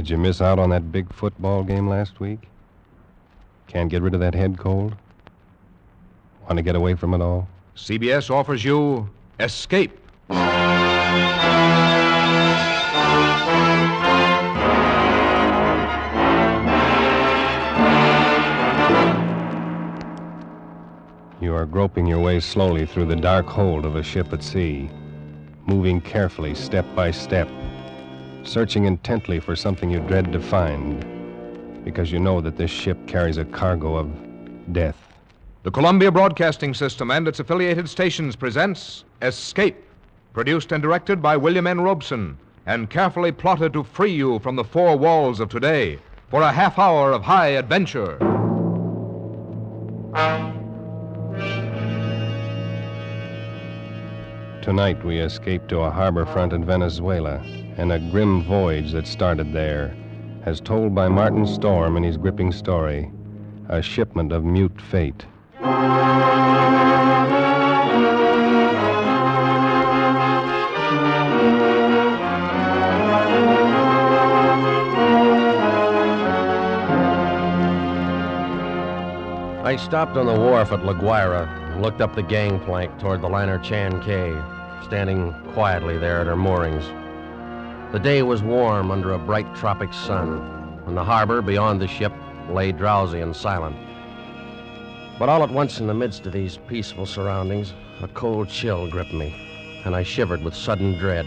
Did you miss out on that big football game last week? Can't get rid of that head cold? Want to get away from it all? CBS offers you Escape. You are groping your way slowly through the dark hold of a ship at sea, moving carefully, step by step, searching intently for something you dread to find, because you know that this ship carries a cargo of death. The Columbia Broadcasting System and its affiliated stations presents Escape, produced and directed by William N. Robeson, and carefully plotted to free you from the four walls of today for a half hour of high adventure. Tonight we escape to a harbor front in Venezuela, and a grim voyage that started there, as told by Martin Storm in his gripping story, A Shipment of Mute Fate. I stopped on the wharf at La Guaira and looked up the gangplank toward the liner Chan Kay, standing quietly there at her moorings. The day was warm under a bright tropic sun, and the harbor beyond the ship lay drowsy and silent. But all at once, in the midst of these peaceful surroundings, a cold chill gripped me, and I shivered with sudden dread.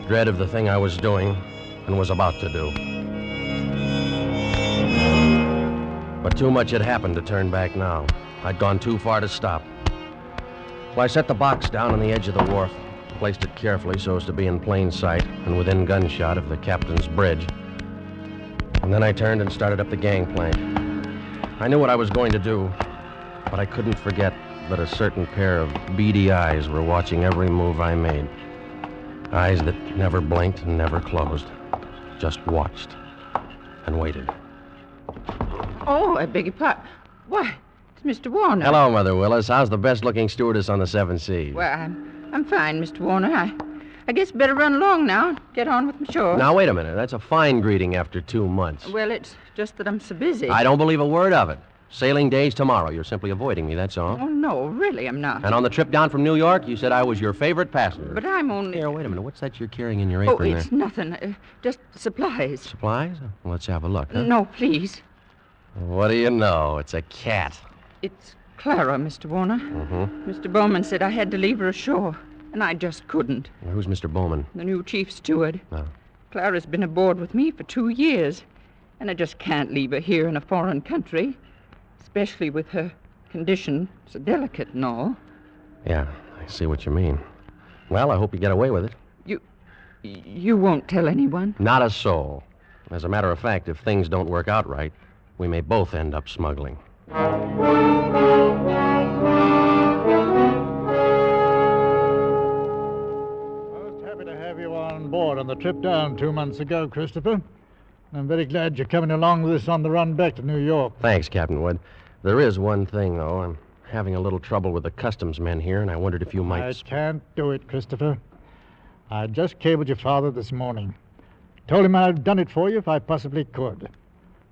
Dread of the thing I was doing and was about to do. But too much had happened to turn back now. I'd gone too far to stop. So I set the box down on the edge of the wharf, placed it carefully so as to be in plain sight and within gunshot of the captain's bridge. And then I turned and started up the gangplank. I knew what I was going to do, but I couldn't forget that a certain pair of beady eyes were watching every move I made. Eyes that never blinked and never closed, just watched and waited. Oh, I beg your pardon. Why, it's Mr. Warner. Hello, Mother Willis. How's the best-looking stewardess on the Seven Seas? Well, I'm fine, Mr. Warner. I guess better run along now. Get on with my chores. Now, wait a minute. That's a fine greeting after 2 months. Well, it's just that I'm so busy. I don't believe a word of it. Sailing day's tomorrow. You're simply avoiding me, that's all. Oh, no, really, I'm not. And on the trip down from New York, you said I was your favorite passenger. But I'm only... Here, wait a minute. What's that you're carrying in your apron there? it's nothing. Just supplies. Supplies? Well, let's have a look, huh? No, please. What do you know? It's a cat. It's Clara, Mr. Warner. Mm-hmm. Mr. Bowman said I had to leave her ashore, and I just couldn't. Well, who's Mr. Bowman? The new chief steward. Oh. Clara's been aboard with me for 2 years, and I just can't leave her here in a foreign country, especially with her condition so delicate and all. Yeah, I see what you mean. Well, I hope you get away with it. You won't tell anyone? Not a soul. As a matter of fact, if things don't work out right, we may both end up smuggling. Most happy to have you on board on the trip down 2 months ago, Christopher. I'm very glad you're coming along with us on the run back to New York. Thanks, Captain Wood. There is one thing, though. I'm having a little trouble with the customs men here, and I wondered if you might... I can't do it, Christopher. I just cabled your father this morning. Told him I'd done it for you if I possibly could.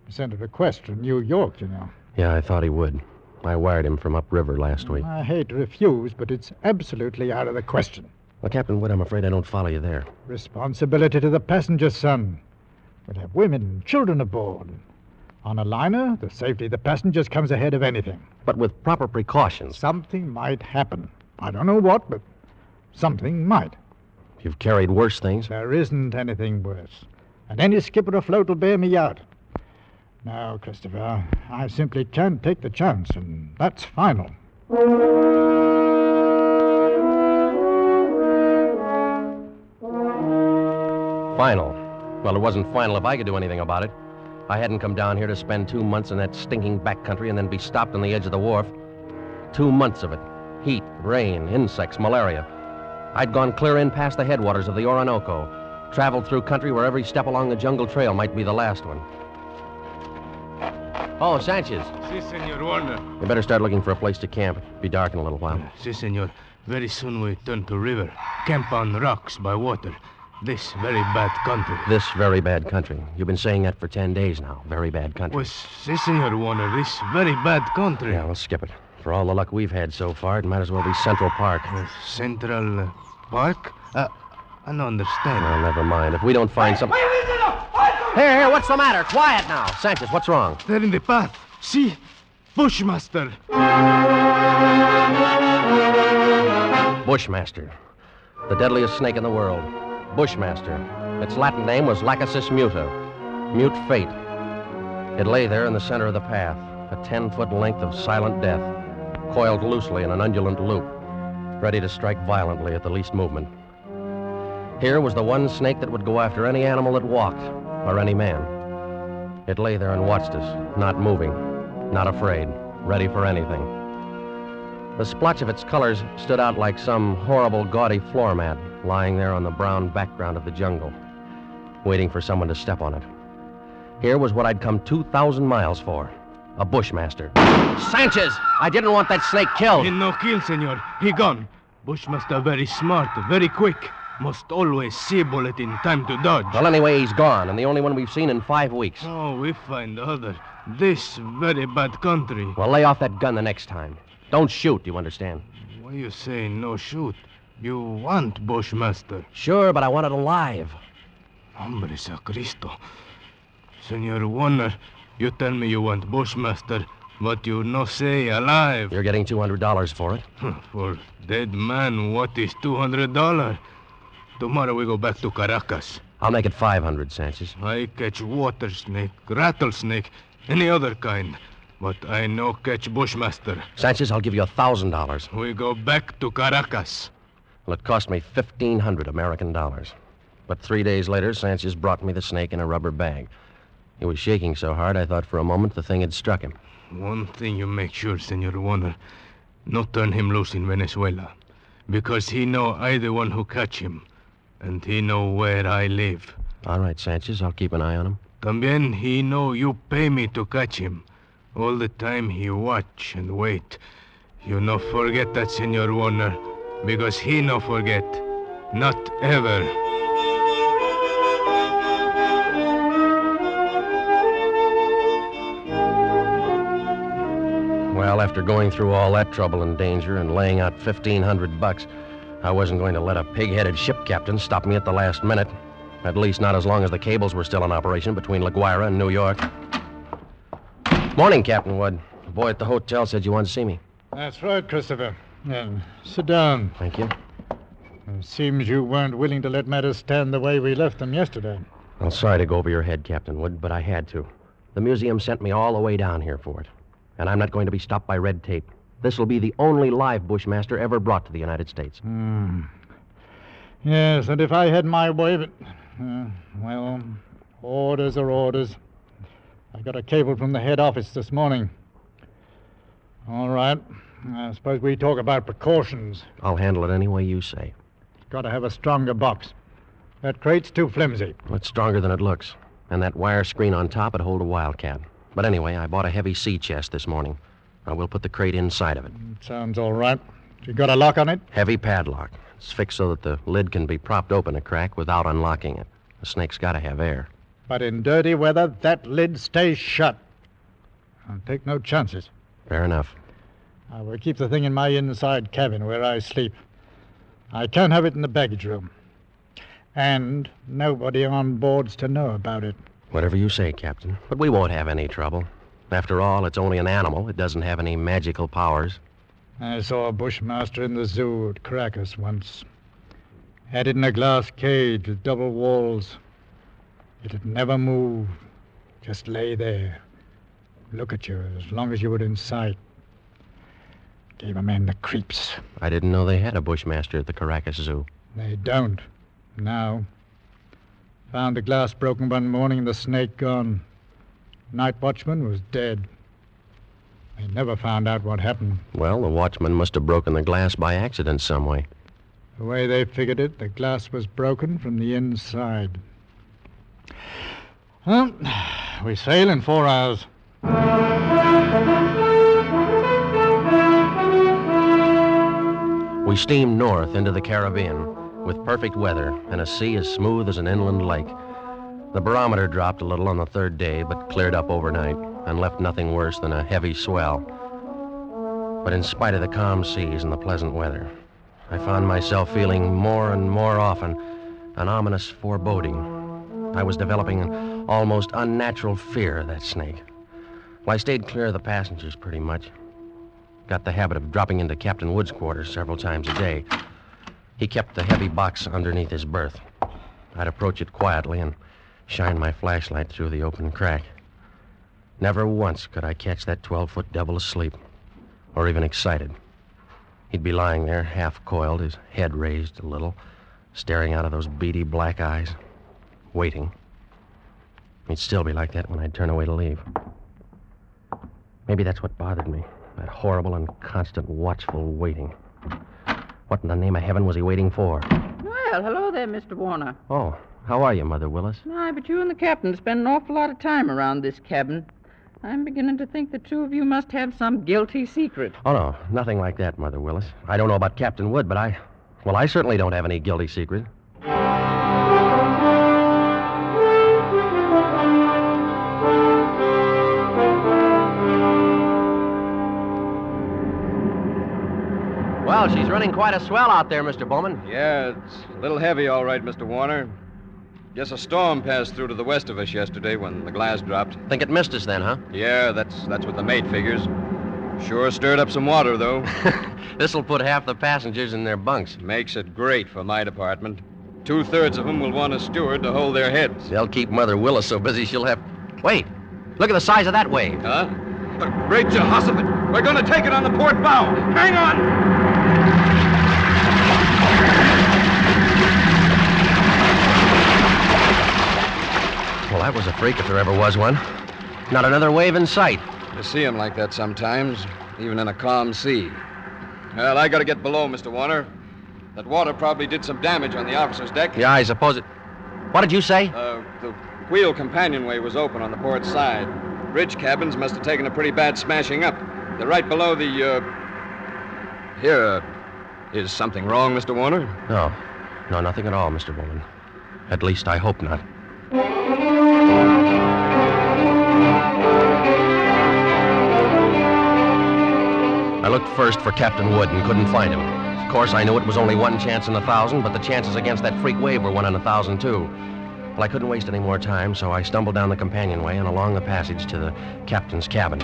He sent a request from New York, you know. Yeah, I thought he would. I wired him from upriver last week. I hate to refuse, but it's absolutely out of the question. Well, Captain Wood, I'm afraid I don't follow you there. Responsibility to the passenger, son. We'll have women and children aboard. On a liner, the safety of the passengers comes ahead of anything. But with proper precautions. Something might happen. I don't know what, but something might. You've carried worse things. There isn't anything worse. And any skipper afloat will bear me out. Now, Christopher, I simply can't take the chance, and that's final. Final? Well, it wasn't final if I could do anything about it. I hadn't come down here to spend 2 months in that stinking backcountry and then be stopped on the edge of the wharf. 2 months of it. Heat, rain, insects, malaria. I'd gone clear in past the headwaters of the Orinoco, traveled through country where every step along the jungle trail might be the last one. Oh, Sanchez. Si, Senor Warner. We better start looking for a place to camp. It'll be dark in a little while. Si, Senor. Very soon we turn to river. Camp on rocks by water. This very bad country. This very bad country. You've been saying that for 10 days now. Very bad country. Pues, si, Senor Warner, this very bad country. Yeah, we'll skip it. For all the luck we've had so far, it might as well be Central Park. Central Park? I don't understand. Well, never mind. If we don't find some... Here, what's the matter? Quiet now. Sanchez, what's wrong? They're in the path. See? Bushmaster. Bushmaster. The deadliest snake in the world. Bushmaster. Its Latin name was Lachesis muta. Mute fate. It lay there in the center of the path, a 10-foot length of silent death, coiled loosely in an undulant loop, ready to strike violently at the least movement. Here was the one snake that would go after any animal that walked, or any man. It lay there and watched us, not moving, not afraid, ready for anything. The splotch of its colors stood out like some horrible, gaudy floor mat lying there on the brown background of the jungle, waiting for someone to step on it. Here was what I'd come 2,000 miles for, a bushmaster. Sanchez! I didn't want that snake killed. He no kill, senor. He gone. Bushmaster very smart, very quick. Must always see bullet in time to dodge. Well, anyway, he's gone, and the only one we've seen in 5 weeks. Oh, we find other. This very bad country. Well, lay off that gun the next time. Don't shoot, you understand? Why you say no shoot? You want Bushmaster. Sure, but I want it alive. Hombre sacristo. Senor Warner, you tell me you want Bushmaster, but you no say alive. You're getting $200 for it. For dead man, what is $200? Tomorrow we go back to Caracas. I'll make it 500, Sanchez. I catch water snake, rattlesnake, any other kind. But I no catch Bushmaster. Sanchez, I'll give you $1,000. We go back to Caracas. Well, it cost me 1,500 American dollars. But 3 days later, Sanchez brought me the snake in a rubber bag. He was shaking so hard, I thought for a moment the thing had struck him. One thing you make sure, Senor Warner. No turn him loose in Venezuela. Because he know I the one who catch him. And he know where I live. All right, Sanchez, I'll keep an eye on him. También he know you pay me to catch him. All the time he watch and wait. You no forget that, Senor Warner. Because he no forget. Not ever. Well, after going through all that trouble and danger and laying out $1,500, I wasn't going to let a pig-headed ship captain stop me at the last minute. At least not as long as the cables were still in operation between La Guaira and New York. Morning, Captain Wood. The boy at the hotel said you wanted to see me. That's right, Christopher. Sit down. Thank you. It seems you weren't willing to let matters stand the way we left them yesterday. Well, sorry to go over your head, Captain Wood, but I had to. The museum sent me all the way down here for it. And I'm not going to be stopped by red tape. This will be the only live Bushmaster ever brought to the United States. Yes, and if I had my way, but... well, orders are orders. I got a cable from the head office this morning. All right. I suppose we talk about precautions. I'll handle it any way you say. Got to have a stronger box. That crate's too flimsy. Well, it's stronger than it looks. And that wire screen on top would hold a wildcat. But anyway, I bought a heavy sea chest this morning. I will put the crate inside of it. Sounds all right. You got a lock on it? Heavy padlock. It's fixed so that the lid can be propped open a crack without unlocking it. The snake's got to have air. But in dirty weather, that lid stays shut. I'll take no chances. Fair enough. I will keep the thing in my inside cabin where I sleep. I can't have it in the baggage room. And nobody on board's to know about it. Whatever you say, Captain. But we won't have any trouble. After all, it's only an animal. It doesn't have any magical powers. I saw a bushmaster in the zoo at Caracas once. Had it in a glass cage with double walls. It'd never move. Just lay there. Look at you as long as you were in sight. Gave a man the creeps. I didn't know they had a bushmaster at the Caracas Zoo. They don't. Now. Found the glass broken one morning and the snake gone. Night watchman was dead. They never found out what happened. Well, the watchman must have broken the glass by accident some way. The way they figured it, the glass was broken from the inside. Well, we sail in 4 hours. We steamed north into the Caribbean, with perfect weather and a sea as smooth as an inland lake. The barometer dropped a little on the third day, but cleared up overnight and left nothing worse than a heavy swell. But in spite of the calm seas and the pleasant weather, I found myself feeling more and more often an ominous foreboding. I was developing an almost unnatural fear of that snake. Well, I stayed clear of the passengers pretty much. Got the habit of dropping into Captain Wood's quarters several times a day. He kept the heavy box underneath his berth. I'd approach it quietly and shine my flashlight through the open crack. Never once could I catch that 12-foot devil asleep, or even excited. He'd be lying there, half coiled, his head raised a little, staring out of those beady black eyes, waiting. He'd still be like that when I'd turn away to leave. Maybe that's what bothered me, that horrible and constant watchful waiting. What in the name of heaven was he waiting for? Well, hello there, Mr. Warner. Oh, how are you, Mother Willis? Aye, but you and the captain spend an awful lot of time around this cabin. I'm beginning to think the two of you must have some guilty secret. Oh, no, nothing like that, Mother Willis. I don't know about Captain Wood, but I certainly don't have any guilty secret. Well, she's running quite a swell out there, Mr. Bowman. Yeah, it's a little heavy, all right, Mr. Warner. Guess a storm passed through to the west of us yesterday when the glass dropped. Think it missed us then, huh? Yeah, that's what the mate figures. Sure stirred up some water, though. This'll put half the passengers in their bunks. Makes it great for my department. 2/3 of them will want a steward to hold their heads. They'll keep Mother Willis so busy she'll have... Wait, look at the size of that wave. Huh? Great Jehoshaphat! We're gonna take it on the port bow! Hang on! Well, that was a freak if there ever was one. Not another wave in sight. You see them like that sometimes, even in a calm sea. Well, I gotta get below, Mr. Warner. That water probably did some damage on the officer's deck. Yeah, I suppose it... What did you say? The wheel companionway was open on the port side. Bridge cabins must have taken a pretty bad smashing up. They're right below the, Here, is something wrong, Mr. Warner? No, nothing at all, Mr. Bowman. At least I hope not. I looked first for Captain Wood and couldn't find him. Of course, I knew it was only one chance in 1,000, but the chances against that freak wave were 1 in 1,000, too. Well, I couldn't waste any more time, so I stumbled down the companionway and along the passage to the captain's cabin.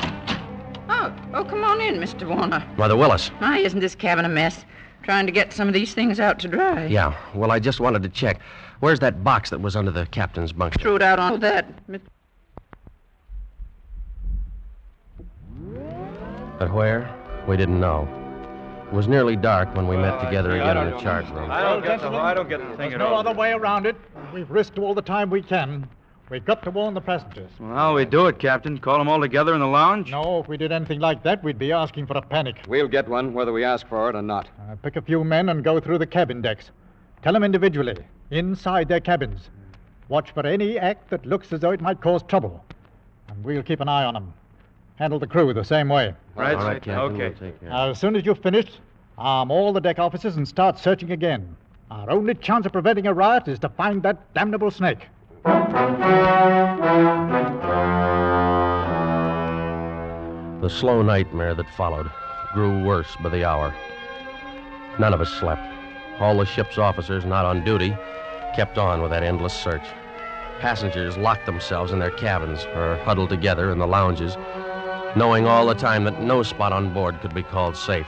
Oh, come on in, Mr. Warner. Mother Willis. Why, isn't this cabin a mess? Trying to get some of these things out to dry. Yeah, well, I just wanted to check. Where's that box that was under the captain's bunk? Threw it out on that. But where? We didn't know. It was nearly dark when we met together again in the chart room. I don't get the thing at all. No other way around it. We've risked all the time we can. We've got to warn the passengers. Well, how'll we do it, Captain? Call them all together in the lounge? No, if we did anything like that, we'd be asking for a panic. We'll get one, whether we ask for it or not. Pick a few men and go through the cabin decks. Tell them individually, inside their cabins. Watch for any act that looks as though it might cause trouble. And we'll keep an eye on them. Handle the crew the same way. Right, All right, Captain. Okay. We'll take care. As soon as you've finished, arm all the deck officers and start searching again. Our only chance of preventing a riot is to find that damnable snake. The slow nightmare that followed grew worse by the hour. None of us slept. All the ship's officers not on duty kept on with that endless search. Passengers locked themselves in their cabins or huddled together in the lounges, knowing all the time that no spot on board could be called safe.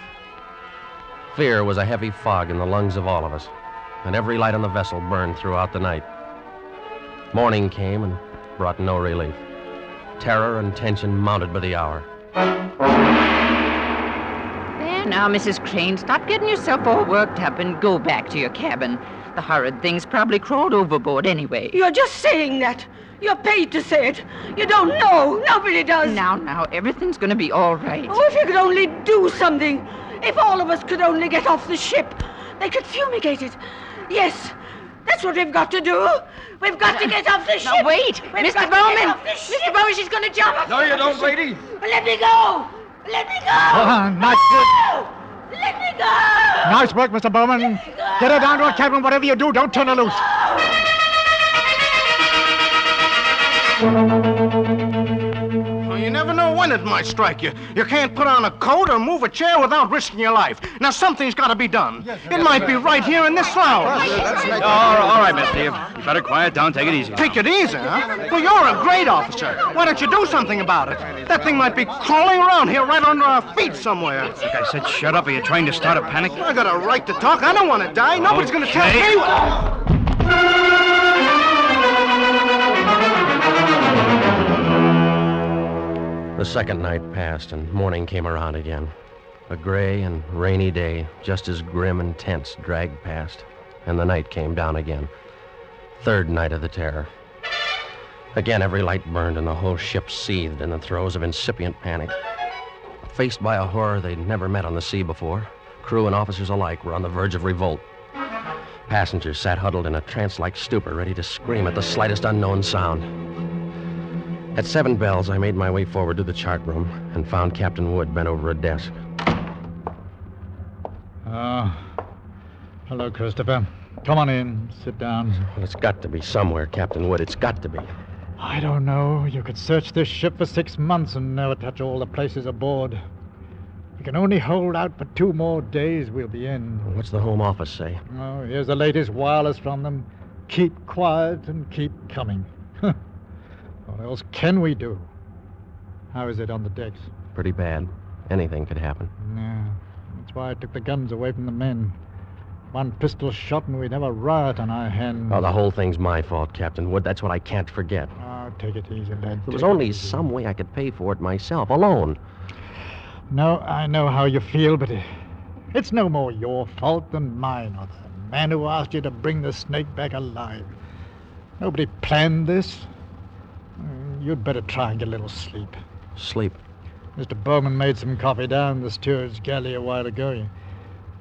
Fear was a heavy fog in the lungs of all of us, and every light on the vessel burned throughout the night. Morning came and brought no relief. Terror and tension mounted by the hour. There now, Mrs. Crane, stop getting yourself all worked up and go back to your cabin. The horrid thing's probably crawled overboard anyway. You're just saying that. You're paid to say it. You don't know. Nobody does. Now, everything's going to be all right. Oh, if you could only do something. If all of us could only get off the ship, they could fumigate it. Yes, that's what we've got to do. We've got to get off the ship. Now, wait. Mr. Bowman. Mr. Bowman, she's going to jump. No, you don't, lady. Let me go. Let me go. Not good. Let me Nice work, Mr. Bowman. Get her down to her cabin. Whatever you do, don't turn her loose. Well, you never know when it might strike you. You can't put on a coat or move a chair without risking your life. Now, something's got to be done. It might be right here in this lounge. All right, mister. You better quiet down. Take it easy. Take it easy, huh? Well, you're a great officer. Why don't you do something about it? That thing might be crawling around here right under our feet somewhere. Like I said, shut up. Are you trying to start a panic? I got a right to talk. I don't want to die. Nobody's going to tell me what... The second night passed, and morning came around again. A gray and rainy day, just as grim and tense, dragged past, and the night came down again. Third night of the terror. Again, every light burned, and the whole ship seethed in the throes of incipient panic. Faced by a horror they'd never met on the sea before, crew and officers alike were on the verge of revolt. Passengers sat huddled in a trance-like stupor, ready to scream at the slightest unknown sound. At 7 bells, I made my way forward to the chart room and found Captain Wood bent over a desk. Hello, Christopher. Come on in. Sit down. Well, it's got to be somewhere, Captain Wood. It's got to be. I don't know. You could search this ship for 6 months and never touch all the places aboard. We can only hold out for 2 more days. We'll be in. What's the Home Office say? Oh, here's the latest wireless from them. Keep quiet and keep coming. What else can we do? How is it on the decks? Pretty bad. Anything could happen. Yeah, that's why I took the guns away from the men. 1 pistol shot and we'd have a riot on our hands. Oh, the whole thing's my fault, Captain Wood. That's what I can't forget. Oh, take it easy, lad. There was only some way I could pay for it myself, alone. No, I know how you feel, but it's no more your fault than mine or the man who asked you to bring the snake back alive. Nobody planned this. You'd better try and get a little sleep. Sleep? Mr. Bowman made some coffee down in the steward's galley a while ago. You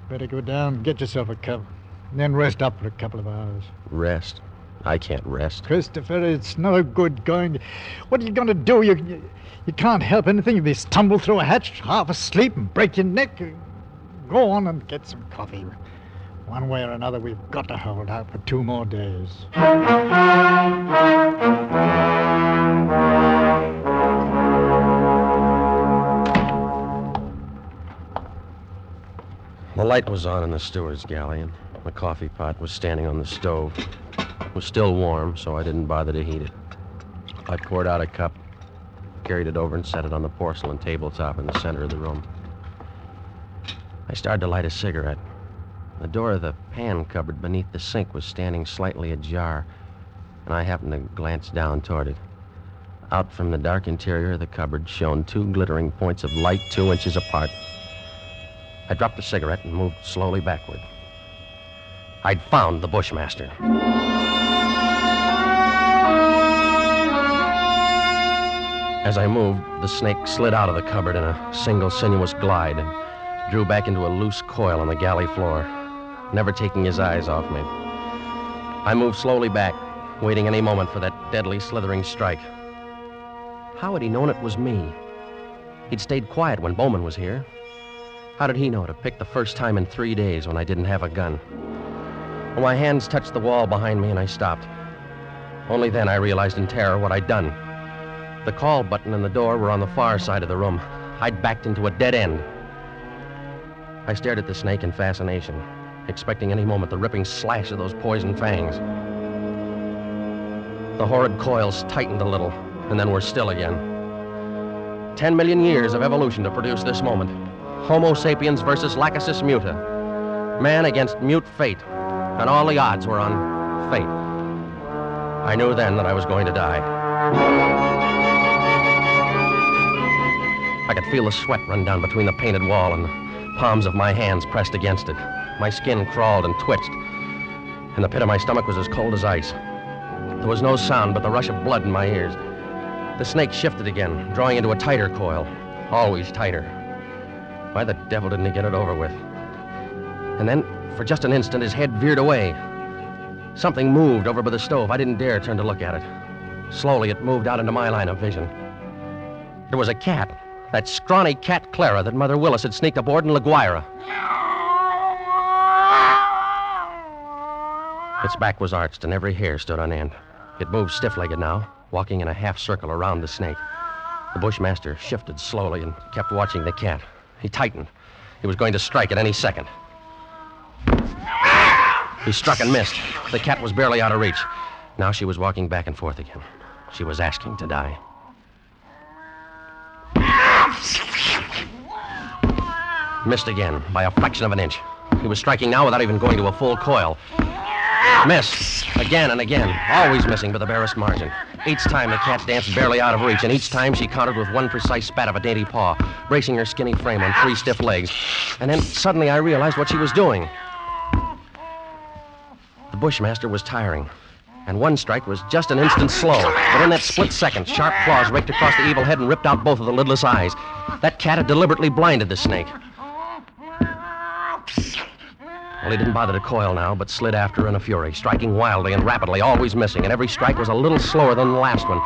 better go down and get yourself a cup. And then rest up for a couple of hours. Rest? I can't rest. Christopher, it's no good going... What are you going to do? You can't help anything if you stumble through a hatch half asleep and break your neck. Go on and get some coffee. One way or another, we've got to hold out for 2 more days. The light was on in the steward's galley, and the coffee pot was standing on the stove. It was still warm, so I didn't bother to heat it. I poured out a cup, carried it over, and set it on the porcelain tabletop in the center of the room. I started to light a cigarette. The door of the pan cupboard beneath the sink was standing slightly ajar, and I happened to glance down toward it. Out from the dark interior of the cupboard shone 2 glittering points of light 2 inches apart. I dropped the cigarette and moved slowly backward. I'd found the Bushmaster. As I moved, the snake slid out of the cupboard in a single sinuous glide and drew back into a loose coil on the galley floor, never taking his eyes off me. I moved slowly back, waiting any moment for that deadly, slithering strike. How had he known it was me? He'd stayed quiet when Bowman was here. How did he know to pick the first time in 3 days when I didn't have a gun? Well, my hands touched the wall behind me and I stopped. Only then I realized in terror what I'd done. The call button and the door were on the far side of the room. I'd backed into a dead end. I stared at the snake in fascination, expecting any moment the ripping slash of those poison fangs. The horrid coils tightened a little, and then were still again. 10 million years of evolution to produce this moment. Homo sapiens versus Lachesis muta. Man against mute fate, and all the odds were on fate. I knew then that I was going to die. I could feel the sweat run down between the painted wall and the palms of my hands pressed against it. My skin crawled and twitched, and the pit of my stomach was as cold as ice. There was no sound but the rush of blood in my ears. The snake shifted again, drawing into a tighter coil, always tighter. Why the devil didn't he get it over with? And then, for just an instant, his head veered away. Something moved over by the stove. I didn't dare turn to look at it. Slowly, it moved out into my line of vision. It was a cat. That scrawny cat Clara that Mother Willis had sneaked aboard in La Guaira. Its back was arched, and every hair stood on end. It moved stiff-legged now, walking in a half circle around the snake. The bushmaster shifted slowly and kept watching the cat. He tightened. He was going to strike at any second. He struck and missed. The cat was barely out of reach. Now she was walking back and forth again. She was asking to die. Missed again, by a fraction of an inch. He was striking now without even going to a full coil. Missed. Again and again. Always missing by the barest margin. Each time the cat danced barely out of reach, and each time she countered with one precise spat of a dainty paw, bracing her skinny frame on 3 stiff legs. And then suddenly I realized what she was doing. The bushmaster was tiring, and one strike was just an instant slow. But in that split second, sharp claws raked across the evil head and ripped out both of the lidless eyes. That cat had deliberately blinded the snake. Well, he didn't bother to coil now, but slid after her in a fury, striking wildly and rapidly, always missing, and every strike was a little slower than the last one.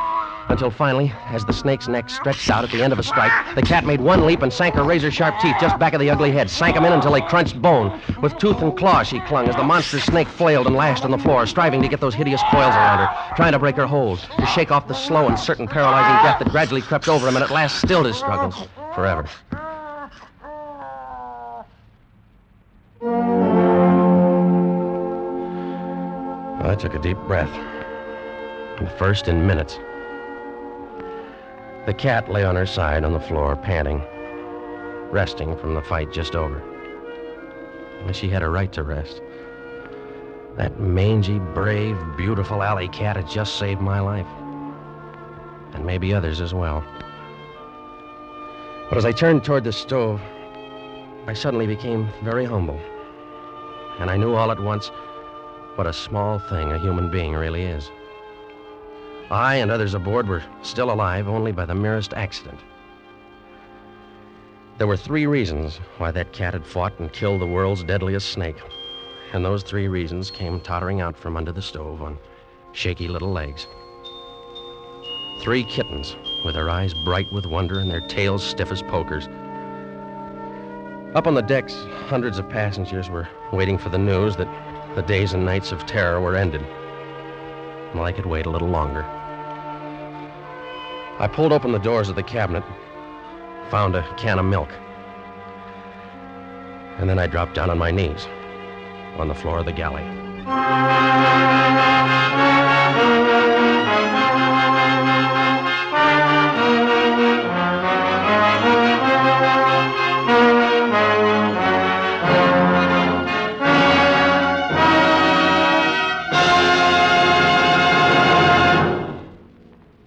Until finally, as the snake's neck stretched out at the end of a strike, the cat made one leap and sank her razor-sharp teeth just back of the ugly head, sank them in until they crunched bone. With tooth and claw she clung as the monstrous snake flailed and lashed on the floor, striving to get those hideous coils around her, trying to break her hold, to shake off the slow and certain paralyzing death that gradually crept over him and at last stilled his struggles forever. I took a deep breath. The first in minutes. The cat lay on her side on the floor, panting, resting from the fight just over. And she had a right to rest. That mangy, brave, beautiful alley cat had just saved my life. And maybe others as well. But as I turned toward the stove, I suddenly became very humble. And I knew all at once what a small thing a human being really is. I and others aboard were still alive only by the merest accident. There were 3 reasons why that cat had fought and killed the world's deadliest snake. And those 3 reasons came tottering out from under the stove on shaky little legs. 3 kittens with their eyes bright with wonder and their tails stiff as pokers. Up on the decks, hundreds of passengers were waiting for the news that the days and nights of terror were ended. Well, I could wait a little longer. I pulled open the doors of the cabinet, found a can of milk, and then I dropped down on my knees on the floor of the galley.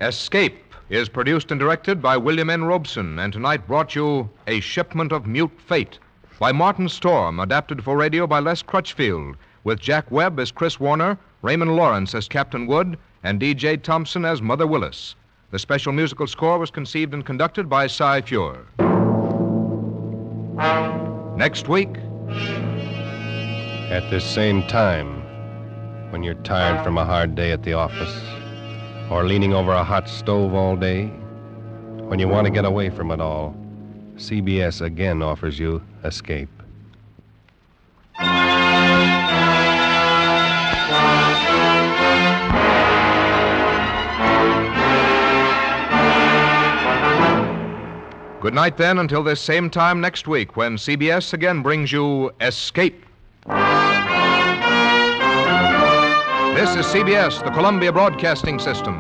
Escape is produced and directed by William N. Robeson, and tonight brought you A Shipment of Mute Fate by Martin Storm, adapted for radio by Les Crutchfield, with Jack Webb as Chris Warner, Raymond Lawrence as Captain Wood, and D.J. Thompson as Mother Willis. The special musical score was conceived and conducted by Cy Feuer. Next week, At this same time, when you're tired from a hard day at the office, or leaning over a hot stove all day, when you want to get away from it all, CBS again offers you Escape. good night then until this same time next week when CBS again brings you Escape. This is CBS, the Columbia Broadcasting System.